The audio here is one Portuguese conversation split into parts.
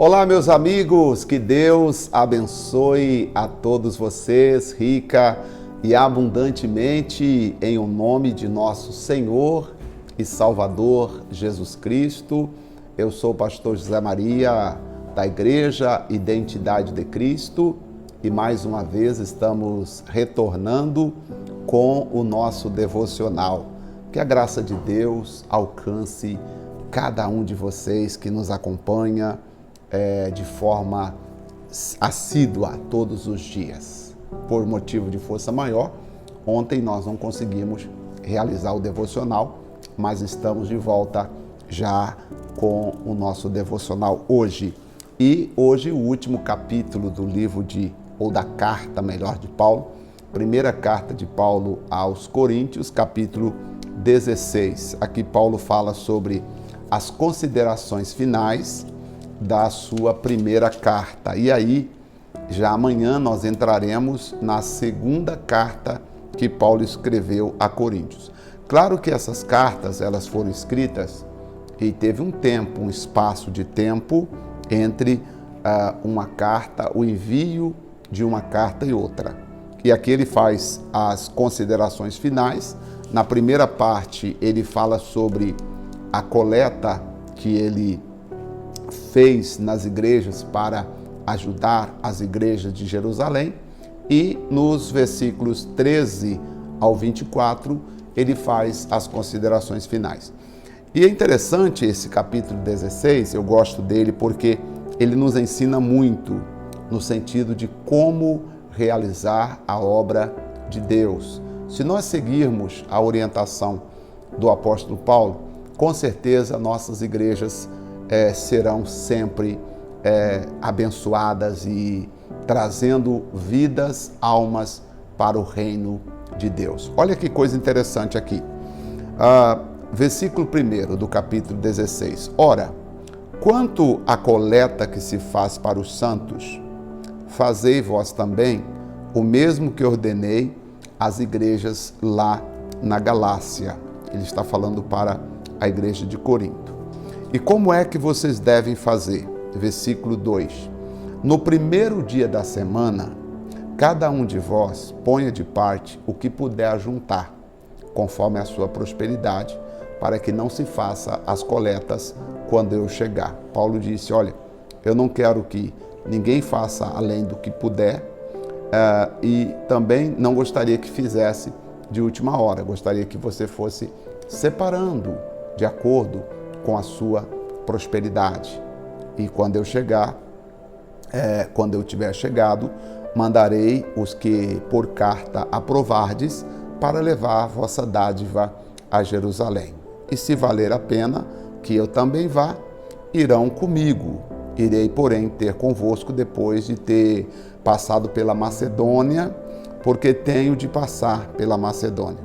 Olá, meus amigos, que Deus abençoe a todos vocês, rica e abundantemente, em o nome de nosso Senhor e Salvador Jesus Cristo. Eu sou o pastor José Maria, da Igreja Identidade de Cristo, e mais uma vez estamos retornando com o nosso devocional. Que a graça de Deus alcance cada um de vocês que nos acompanha de forma assídua todos os dias. Por motivo de força maior, ontem nós não conseguimos realizar o devocional, mas estamos de volta já com o nosso devocional hoje. E hoje o último capítulo do livro ou da carta, melhor, de Paulo, primeira carta de Paulo aos Coríntios, capítulo 16. Aqui Paulo fala sobre as considerações finais da sua primeira carta. E aí, já amanhã nós entraremos na segunda carta que Paulo escreveu a Coríntios. Claro que essas cartas, elas foram escritas e teve um tempo, um espaço de tempo entre uma carta, o envio de uma carta e outra. E aqui ele faz as considerações finais. Na primeira parte, ele fala sobre a coleta que ele fez nas igrejas para ajudar as igrejas de Jerusalém, e nos versículos 13 ao 24 ele faz as considerações finais. E é interessante esse capítulo 16, eu gosto dele porque ele nos ensina muito no sentido de como realizar a obra de Deus. Se nós seguirmos a orientação do apóstolo Paulo, com certeza nossas igrejas serão sempre abençoadas e trazendo vidas, almas para o reino de Deus. Olha que coisa interessante aqui. Versículo 1 do capítulo 16. Ora, quanto à coleta que se faz para os santos, fazei vós também o mesmo que ordenei às igrejas lá na Galácia. Ele está falando para a igreja de Corinto. E como é que vocês devem fazer? Versículo 2. No primeiro dia da semana, cada um de vós ponha de parte o que puder juntar, conforme a sua prosperidade, para que não se faça as coletas quando eu chegar. Paulo disse, olha, eu não quero que ninguém faça além do que puder, e também não gostaria que fizesse de última hora. Gostaria que você fosse separando de acordo com a sua prosperidade. E quando eu chegar, quando eu tiver chegado, mandarei os que por carta aprovardes para levar a vossa dádiva a Jerusalém. E se valer a pena que eu também vá, irão comigo. Irei, porém, ter convosco depois de ter passado pela Macedônia, porque tenho de passar pela Macedônia.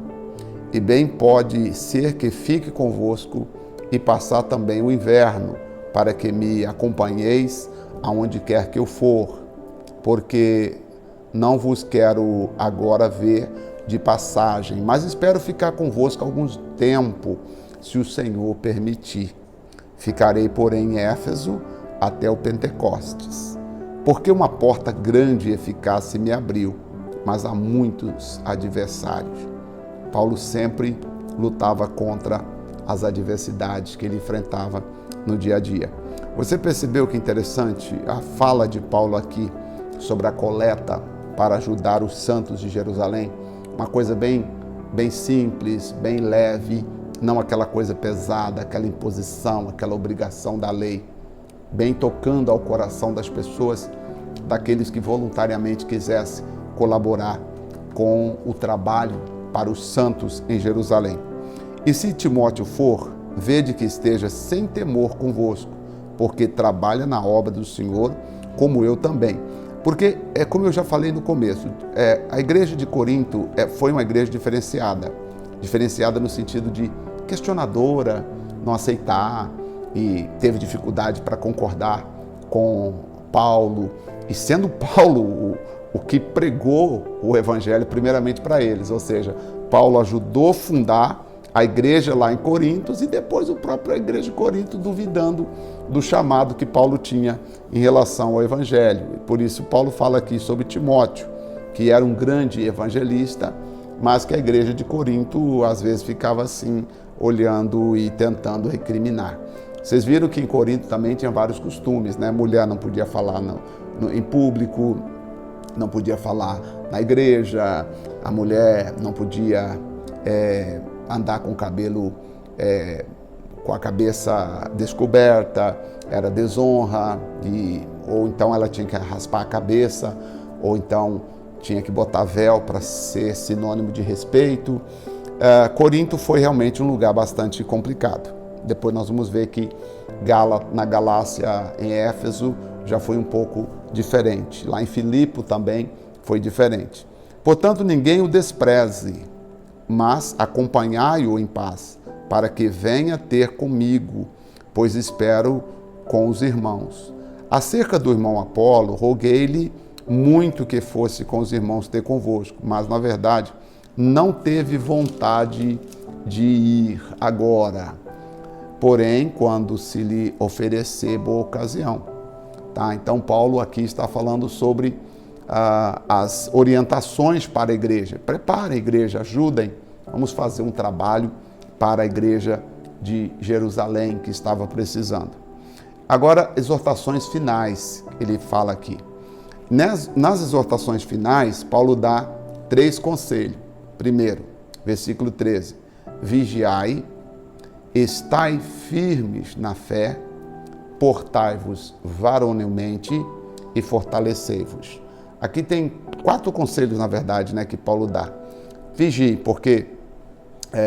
E bem pode ser que fique convosco e passar também o inverno, para que me acompanheis aonde quer que eu for, porque não vos quero agora ver de passagem, mas espero ficar convosco algum tempo, se o Senhor permitir. Ficarei, porém, em Éfeso até o Pentecostes, porque uma porta grande e eficaz se me abriu, mas há muitos adversários. Paulo sempre lutava contra as adversidades que ele enfrentava no dia a dia. Você percebeu que interessante a fala de Paulo aqui sobre a coleta para ajudar os santos de Jerusalém? Uma coisa bem simples, bem leve, não aquela coisa pesada, aquela imposição, aquela obrigação da lei, bem tocando ao coração das pessoas, daqueles que voluntariamente quisessem colaborar com o trabalho para os santos em Jerusalém. E se Timóteo for, vede que esteja sem temor convosco, porque trabalha na obra do Senhor, como eu também. Porque, como eu já falei no começo, a igreja de Corinto foi uma igreja diferenciada no sentido de questionadora, não aceitar, e teve dificuldade para concordar com Paulo, e sendo Paulo o que pregou o evangelho primeiramente para eles, ou seja, Paulo ajudou a fundar a igreja lá em Corinto e depois a própria igreja de Corinto duvidando do chamado que Paulo tinha em relação ao evangelho. E por isso Paulo fala aqui sobre Timóteo, que era um grande evangelista, mas que a igreja de Corinto às vezes ficava assim, olhando e tentando recriminar. Vocês viram que em Corinto também tinha vários costumes, né? Mulher não podia falar em público, não podia falar na igreja, a mulher não podia andar com o cabelo, com a cabeça descoberta, era desonra, ou então ela tinha que raspar a cabeça, ou então tinha que botar véu para ser sinônimo de respeito. Corinto foi realmente um lugar bastante complicado. Depois nós vamos ver que na Galácia, em Éfeso, já foi um pouco diferente. Lá em Filipe também foi diferente. Portanto, ninguém o despreze, mas acompanhai-o em paz, para que venha ter comigo, pois espero com os irmãos. Acerca do irmão Apolo, roguei-lhe muito que fosse com os irmãos ter convosco, mas, na verdade, não teve vontade de ir agora, porém, quando se lhe oferecer boa ocasião. Tá? Então, Paulo aqui está falando sobre as orientações para a igreja. Preparem a igreja, ajudem. Vamos fazer um trabalho para a igreja de Jerusalém, que estava precisando. Agora, exortações finais, ele fala aqui. Nas exortações finais, Paulo dá 3 conselhos. Primeiro, versículo 13. Vigiai, estai firmes na fé, portai-vos varonilmente e fortalecei-vos. Aqui tem 4 conselhos, na verdade, né, que Paulo dá. Vigie, porque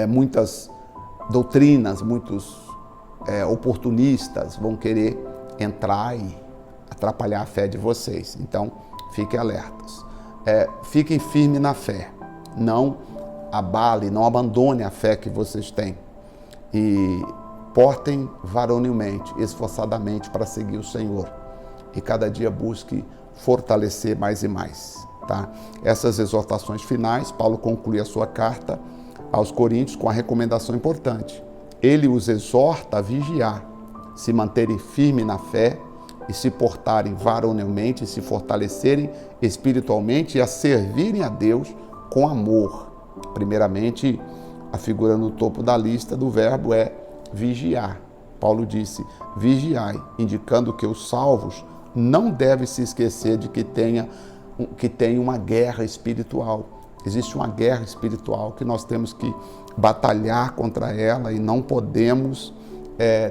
muitas doutrinas, muitos oportunistas vão querer entrar e atrapalhar a fé de vocês. Então, fiquem alertas. Fiquem firmes na fé. Não abale, não abandone a fé que vocês têm. E portem varonilmente, esforçadamente para seguir o Senhor. E cada dia busque fortalecer mais e mais. Tá? Essas exortações finais, Paulo conclui a sua carta aos Coríntios com a recomendação importante. Ele os exorta a vigiar, se manterem firmes na fé e se portarem varonilmente, se fortalecerem espiritualmente e a servirem a Deus com amor. Primeiramente, a figura no topo da lista do verbo é vigiar. Paulo disse, vigiai, indicando que os salvos não devem se esquecer de que tem uma guerra espiritual. Existe uma guerra espiritual que nós temos que batalhar contra ela e não podemos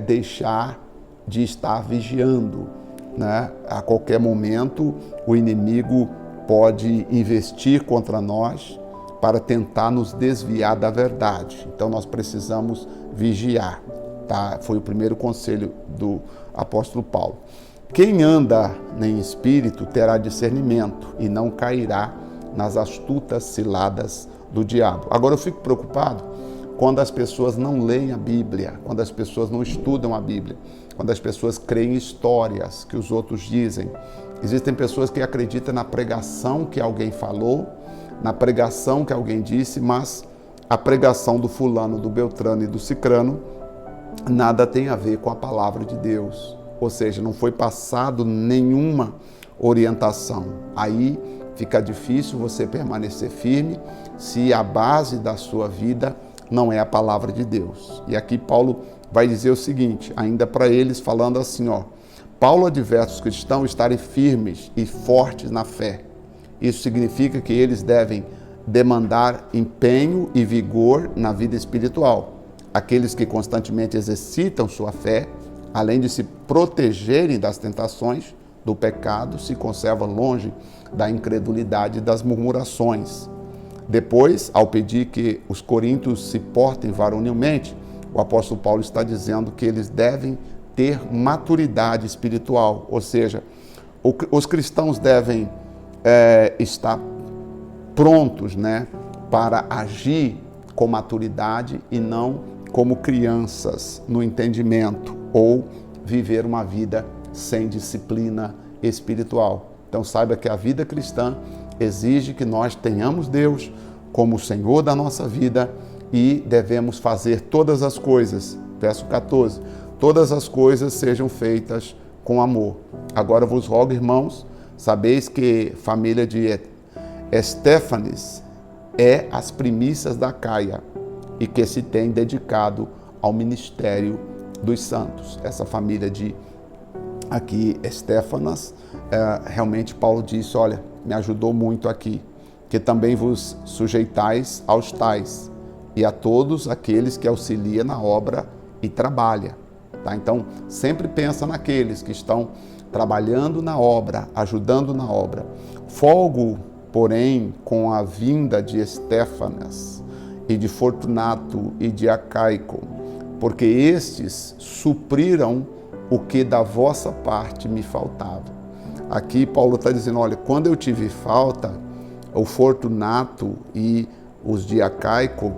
deixar de estar vigiando, né? A qualquer momento o inimigo pode investir contra nós para tentar nos desviar da verdade. Então nós precisamos vigiar. Tá? Foi o primeiro conselho do apóstolo Paulo. Quem anda em espírito terá discernimento e não cairá nas astutas ciladas do diabo. Agora eu fico preocupado quando as pessoas não leem a Bíblia, quando as pessoas não estudam a Bíblia, quando as pessoas creem em histórias que os outros dizem. Existem pessoas que acreditam na pregação que alguém falou, na pregação que alguém disse, mas a pregação do fulano, do Beltrano e do Cicrano nada tem a ver com a palavra de Deus. Ou seja, não foi passado nenhuma orientação. Aí fica difícil você permanecer firme se a base da sua vida não é a palavra de Deus. E aqui Paulo vai dizer o seguinte, ainda para eles, falando assim, Paulo adverte os cristãos estarem firmes e fortes na fé. Isso significa que eles devem demandar empenho e vigor na vida espiritual. Aqueles que constantemente exercitam sua fé, além de se protegerem das tentações, do pecado, se conservam longe da incredulidade e das murmurações. Depois, ao pedir que os coríntios se portem varonilmente, o apóstolo Paulo está dizendo que eles devem ter maturidade espiritual, ou seja, os cristãos devem estar prontos, né, para agir com maturidade e não como crianças no entendimento ou viver uma vida sem disciplina espiritual. Então saiba que a vida cristã exige que nós tenhamos Deus como o Senhor da nossa vida e devemos fazer todas as coisas, verso 14, todas as coisas sejam feitas com amor. Agora vos rogo, irmãos, sabeis que família de Estéfanes é as primícias da Caia e que se tem dedicado ao ministério dos santos. Essa família de aqui, Estéfanas, realmente Paulo disse, olha, me ajudou muito aqui, que também vos sujeitais aos tais e a todos aqueles que auxiliam na obra e trabalham. Tá? Então, sempre pensa naqueles que estão trabalhando na obra, ajudando na obra. Folgo, porém, com a vinda de Estéfanas e de Fortunato e de Acaico, porque estes supriram o que da vossa parte me faltava. Aqui Paulo está dizendo, olha, quando eu tive falta, o Fortunato e os de Acaico,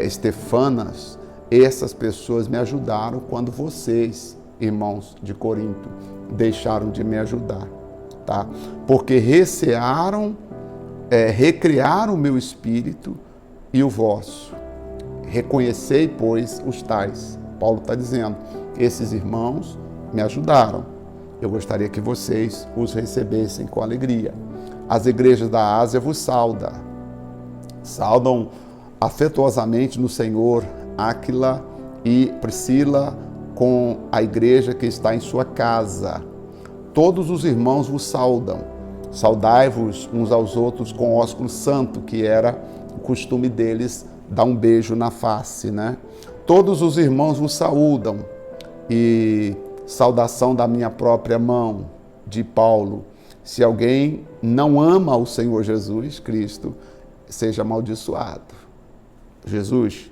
Estefanas, essas pessoas me ajudaram quando vocês, irmãos de Corinto, deixaram de me ajudar, tá? Porque recearam, recriaram o meu espírito e o vosso. Reconhecei, pois, os tais. Paulo está dizendo, esses irmãos me ajudaram. Eu gostaria que vocês os recebessem com alegria. As igrejas da Ásia vos saudam. Saudam afetuosamente no Senhor Áquila e Priscila com a igreja que está em sua casa. Todos os irmãos vos saudam. Saudai-vos uns aos outros com ósculo santo, que era o costume deles dar um beijo na face, né? Todos os irmãos vos saúdam. E saudação da minha própria mão, de Paulo. Se alguém não ama o Senhor Jesus Cristo, seja amaldiçoado. Jesus,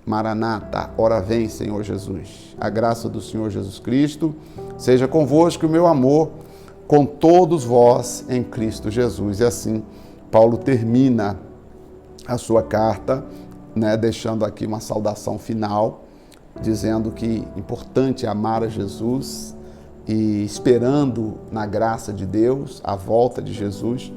Maranata, ora vem, Senhor Jesus. A graça do Senhor Jesus Cristo seja convosco, o meu amor com todos vós em Cristo Jesus. E assim, Paulo termina a sua carta, né, deixando aqui uma saudação final, dizendo que é importante amar a Jesus e esperando na graça de Deus a volta de Jesus.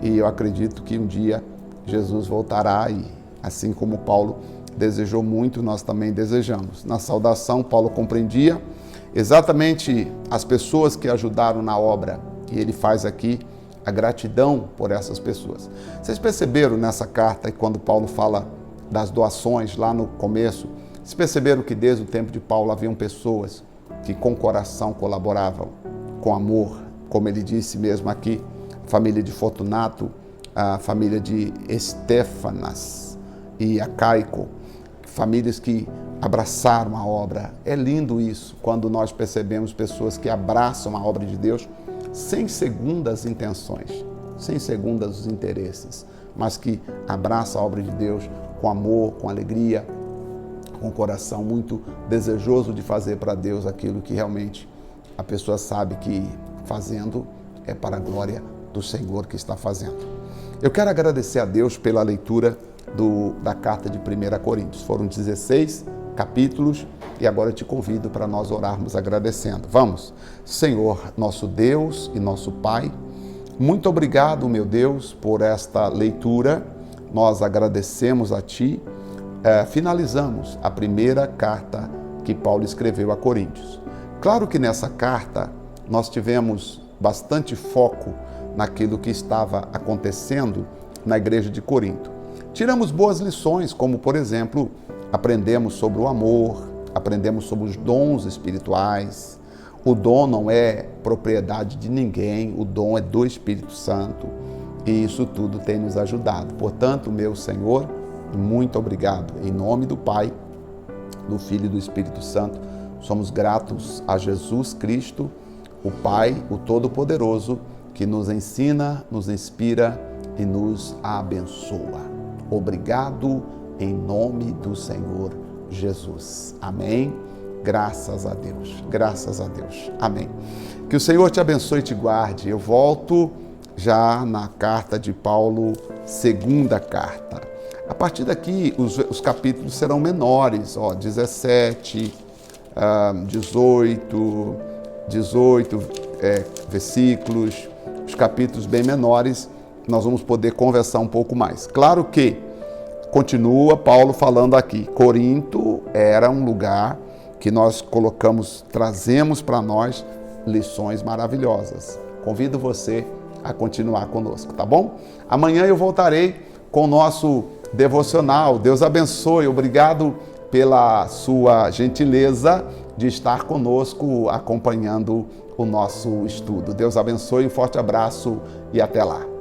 E eu acredito que um dia Jesus voltará e, assim como Paulo desejou muito, nós também desejamos. Na saudação, Paulo compreendia exatamente as pessoas que ajudaram na obra, e ele faz aqui a gratidão por essas pessoas. Vocês perceberam nessa carta, quando Paulo fala das doações lá no começo, vocês perceberam que desde o tempo de Paulo haviam pessoas que com coração colaboravam, com amor, como ele disse mesmo aqui, a família de Fortunato, a família de Estéfanas e Acaico, famílias que abraçaram a obra. É lindo isso, quando nós percebemos pessoas que abraçam a obra de Deus sem segundas intenções, sem segundas interesses, mas que abraçam a obra de Deus com amor, com alegria, com um coração muito desejoso de fazer para Deus aquilo que realmente a pessoa sabe que fazendo é para a glória do Senhor que está fazendo. Eu quero agradecer a Deus pela leitura da carta de 1 Coríntios. Foram 16 capítulos e agora eu te convido para nós orarmos agradecendo. Vamos. Senhor, nosso Deus e nosso Pai, muito obrigado, meu Deus, por esta leitura. Nós agradecemos a Ti. Finalizamos a primeira carta que Paulo escreveu a Coríntios. Claro que nessa carta nós tivemos bastante foco naquilo que estava acontecendo na igreja de Corinto. Tiramos boas lições, como, por exemplo, aprendemos sobre o amor, aprendemos sobre os dons espirituais. O dom não é propriedade de ninguém, o dom é do Espírito Santo, e isso tudo tem nos ajudado. Portanto, meu Senhor, muito obrigado. Em nome do Pai, do Filho e do Espírito Santo, somos gratos a Jesus Cristo, o Pai, o Todo-Poderoso, que nos ensina, nos inspira e nos abençoa. Obrigado em nome do Senhor Jesus. Amém. Graças a Deus. Graças a Deus. Amém. Que o Senhor te abençoe e te guarde. Eu volto já na carta de Paulo, segunda carta. A partir daqui, os capítulos serão menores, 17, 18 versículos, os capítulos bem menores, nós vamos poder conversar um pouco mais. Claro que continua Paulo falando aqui. Corinto era um lugar que nós trazemos para nós lições maravilhosas. Convido você a continuar conosco, tá bom? Amanhã eu voltarei com o nosso devocional. Deus abençoe. Obrigado pela sua gentileza de estar conosco acompanhando o nosso estudo. Deus abençoe, um forte abraço e até lá.